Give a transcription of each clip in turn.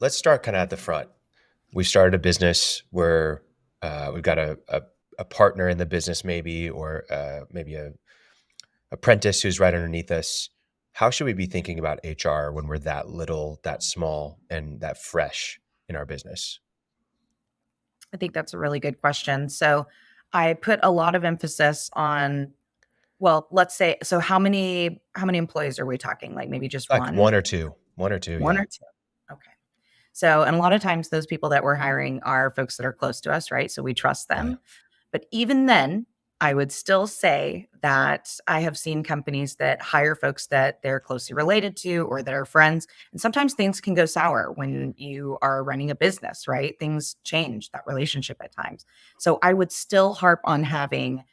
let's start kind of at the front. We started a business where we've got a partner in the business, maybe, or maybe a apprentice who's right underneath us. How should we be thinking about HR when we're that little, that small, and that fresh in our business? I think that's a really good question. So I put a lot of emphasis on, well, let's say, so how many employees are we talking? Like maybe just Like one, one or two, one yeah. or two. Okay. So, and a lot of times those people that we're hiring are folks that are close to us, right? So we trust Yeah. them. But even then, I would still say that I have seen companies that hire folks that they're closely related to or that are friends. And sometimes things can go sour when you are running a business, right? Things change that relationship at times. So I would still harp on having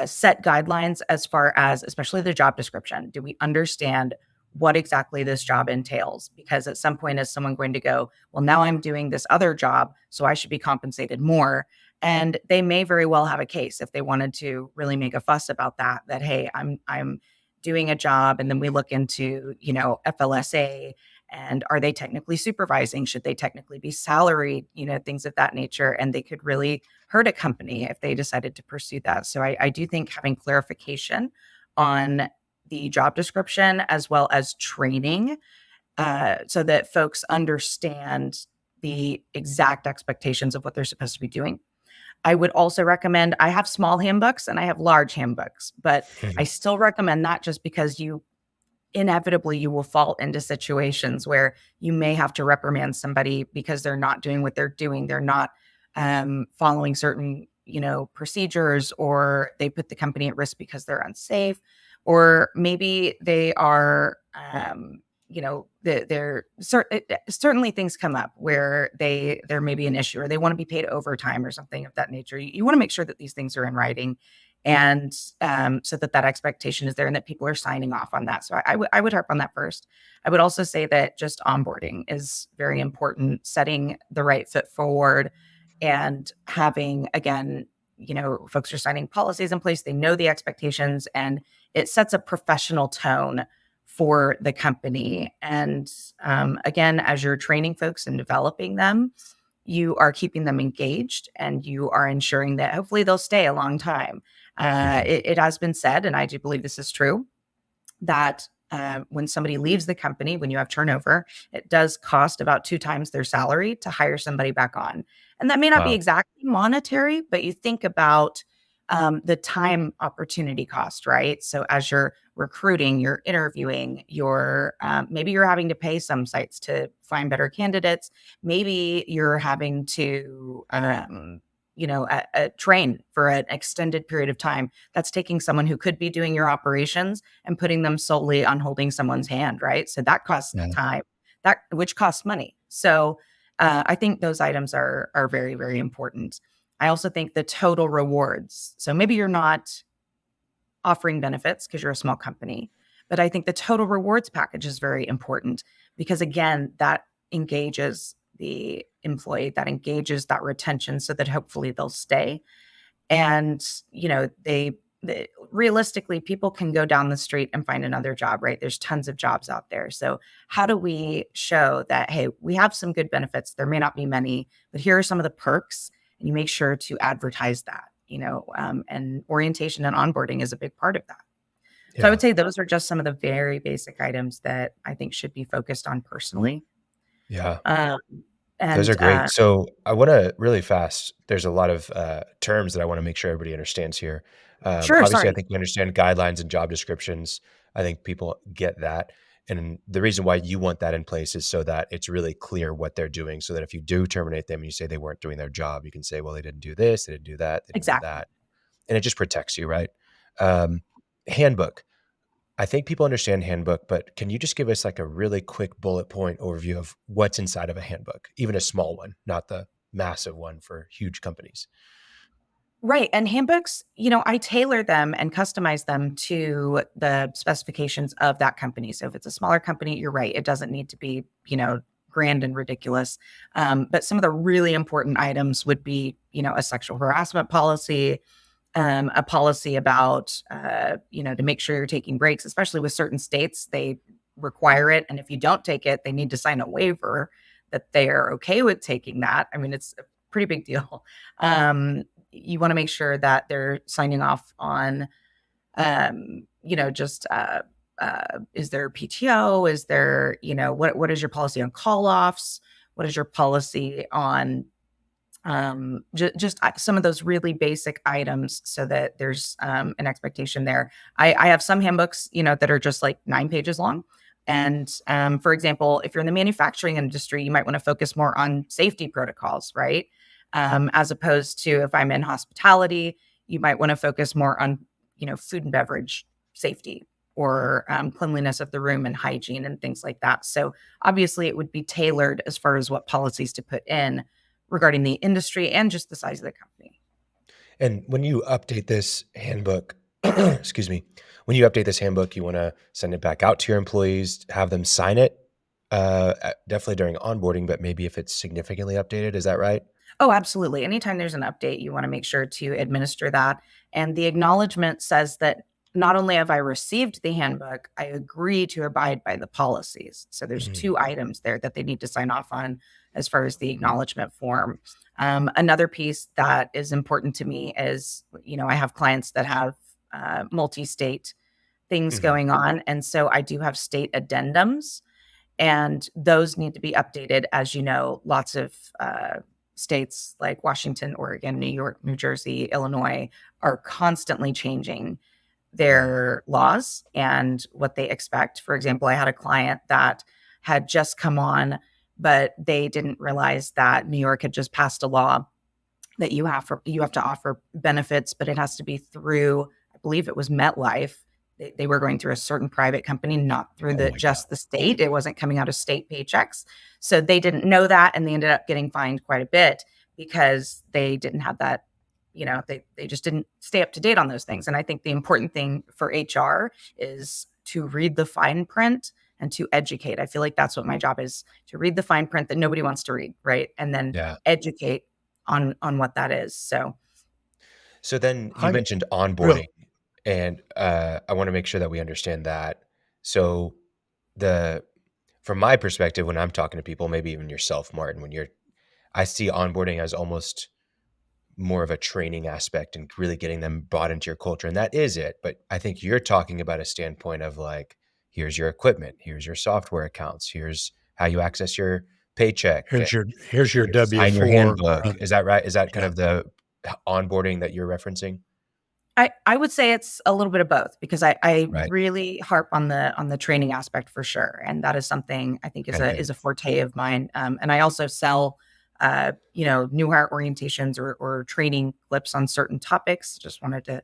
set guidelines as far as, especially the job description. Do we understand what exactly this job entails? Because at some point, is someone going to go, well, now I'm doing this other job, so I should be compensated more? And they may very well have a case if they wanted to really make a fuss about that, that, hey, I'm doing a job. And then we look into, FLSA, and are they technically supervising? Should they technically be salaried? Things of that nature. And they could really hurt a company if they decided to pursue that. So I do think having clarification on the job description as well as training, so that folks understand the exact expectations of what they're supposed to be doing. I would also recommend, I have small handbooks and I have large handbooks, but I still recommend that just because you will fall into situations where you may have to reprimand somebody because they're not doing what they're doing. They're not following certain, procedures, or they put the company at risk because they're unsafe, or maybe they are, certainly things come up where there may be an issue, or they want to be paid overtime or something of that nature. You want to make sure that these things are in writing, and so that expectation is there and that people are signing off on that. So I would harp on that first. I would also say that just onboarding is very important, setting the right fit forward, and having, again, folks are signing policies in place, they know the expectations, and it sets a professional tone for the company. And again, as you're training folks and developing them, you are keeping them engaged and you are ensuring that hopefully they'll stay a long time. Mhm. It has been said, and I do believe this is true, that when somebody leaves the company, when you have turnover, it does cost about 2 times their salary to hire somebody back on. And that may not be Wow. exactly monetary, but you think about the time opportunity cost, right? So as you're recruiting, you're interviewing, maybe you're having to pay some sites to find better candidates. Maybe you're having to, train for an extended period of time. That's taking someone who could be doing your operations and putting them solely on holding someone's hand, right? So that costs Yeah. time, that which costs money. So I think those items are very, very important. I also think the total rewards. So maybe you're not offering benefits because you're a small company, but I think the total rewards package is very important because, again, that engages the employee, that engages that retention, so that hopefully they'll stay. And realistically, people can go down the street and find another job, right? There's tons of jobs out there. So how do we show that, hey, we have some good benefits? There may not be many, but here are some of the perks, and you make sure to advertise that. And orientation and onboarding is a big part of that. So I Yeah. would say those are just some of the very basic items that I think should be focused on personally. Yeah. um, Those and are great. So I want to really fast. There's a lot of terms that I want to make sure everybody understands here. Sure, Obviously, I sorry. think we understand guidelines and job descriptions. I think people get that. And the reason why you want that in place is so that it's really clear what they're doing. So that if you do terminate them and you say they weren't doing their job, you can say, well, they didn't do this, they didn't do that, they didn't do Exactly. that. And it just protects you, right? Um, handbook. I think people understand handbook, but can you just give us like a really quick bullet point overview of what's inside of a handbook, even a small one, not the massive one for huge companies? Right. And handbooks, I tailor them and customize them to the specifications of that company. So if it's a smaller company, you're right, it doesn't need to be, grand and ridiculous. But some of the really important items would be, a sexual harassment policy, a policy about, to make sure you're taking breaks, especially with certain states, they require it. And if you don't take it, they need to sign a waiver that they are okay with taking that. I mean, it's a pretty big deal. You want to make sure that they're signing off on, just is there PTO? Is there, what is your policy on call offs? What is your policy on just some of those really basic items so that there's an expectation there. I have some handbooks, that are just like 9 pages long. And for example, if you're in the manufacturing industry, you might want to focus more on safety protocols, right? As opposed to if I'm in hospitality, you might want to focus more on, food and beverage safety or cleanliness of the room and hygiene and things like that. So obviously it would be tailored as far as what policies to put in regarding the industry and just the size of the company. And when you update this handbook, excuse me, when you update this handbook, you want to send it back out to your employees, have them sign it, definitely during onboarding, but maybe if it's significantly updated, is that right? Oh, absolutely. Anytime there's an update, you want to make sure to administer that. And the acknowledgement says that not only have I received the handbook, I agree to abide by the policies. So there's Mhm. 2 items there that they need to sign off on as far as the acknowledgement form. Another piece that is important to me is, I have clients that have multi-state things Mhm. going on. And so I do have state addendums, and those need to be updated. As you know, lots of states like Washington, Oregon, New York, New Jersey, Illinois are constantly changing Right. their laws and what they expect. For example, I had a client that had just come on, but they didn't realize that New York had just passed a law that you have to offer benefits, but it has to be through, I believe it was MetLife. They were going through a certain private company, not through Oh the my God. just the state. It wasn't coming out of state paychecks. So they didn't know that, and they ended up getting fined quite a bit because they didn't have that, they just didn't stay up to date on those things. And I think the important thing for HR is to read the fine print and to educate. I feel like that's what my job is, to read the fine print that nobody wants to read, right? And then Yeah. educate on what that is. So So then you I mentioned onboarding, real and I want to make sure that we understand that. So the from my perspective, when I'm talking to people, maybe even yourself, Martin, I see onboarding as almost more of a training aspect and really getting them brought into your culture, and that is it. But I think you're talking about a standpoint of like, here's your equipment, here's your software accounts, here's how you access your paycheck, here's your sign your W-4. handbook. Is that right? Is that kind Yeah. of the onboarding that you're referencing? I would say it's a little bit of both, because I Right. really harp on the training aspect for sure, and that is something I think is Okay, a good. forte of mine. And I also sell, new hire orientations or training clips on certain topics. Just wanted to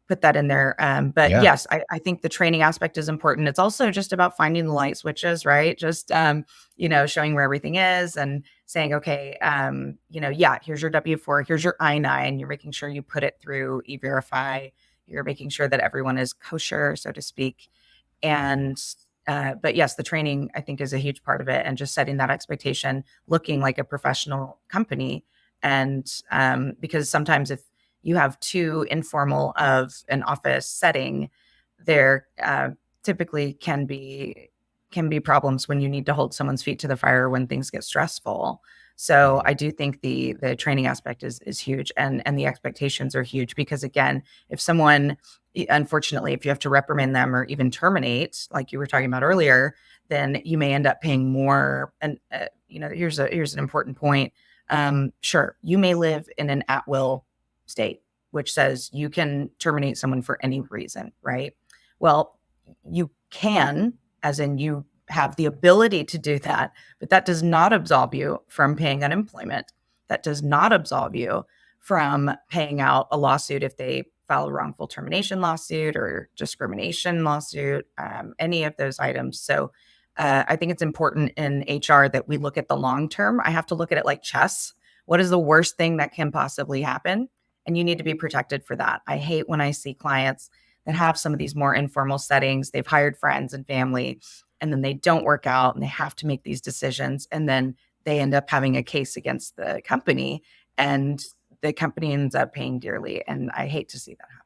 put that in there. But Yeah. yes, I think the training aspect is important. It's also just about finding the light switches, right? Just, showing where everything is and saying, okay, yeah, here's your W-4, here's your I-9. You're making sure you put it through E-Verify. You're making sure that everyone is kosher, so to speak. And, but yes, the training I think is a huge part of it, and just setting that expectation, looking like a professional company. And because sometimes if you have too informal of an office setting, there typically can be problems when you need to hold someone's feet to the fire when things get stressful. So Mhm. I do think the training aspect is huge, and the expectations are huge, because again, if someone, unfortunately, if you have to reprimand them or even terminate, like you were talking about earlier, then you may end up paying more. And here's an important point. Sure, you may live in an at will state, which says you can terminate someone for any reason, right? Well, you can, as in you have the ability to do that, but that does not absolve you from paying unemployment. That does not absolve you from paying out a lawsuit if they file a wrongful termination lawsuit or discrimination lawsuit, any of those items. So I think it's important in HR that we look at the long term. I have to look at it like chess. What is the worst thing that can possibly happen? And you need to be protected for that. I hate when I see clients that have some of these more informal settings. They've hired friends and family, and then they don't work out and they have to make these decisions. And then they end up having a case against the company, and the company ends up paying dearly. And I hate to see that happen.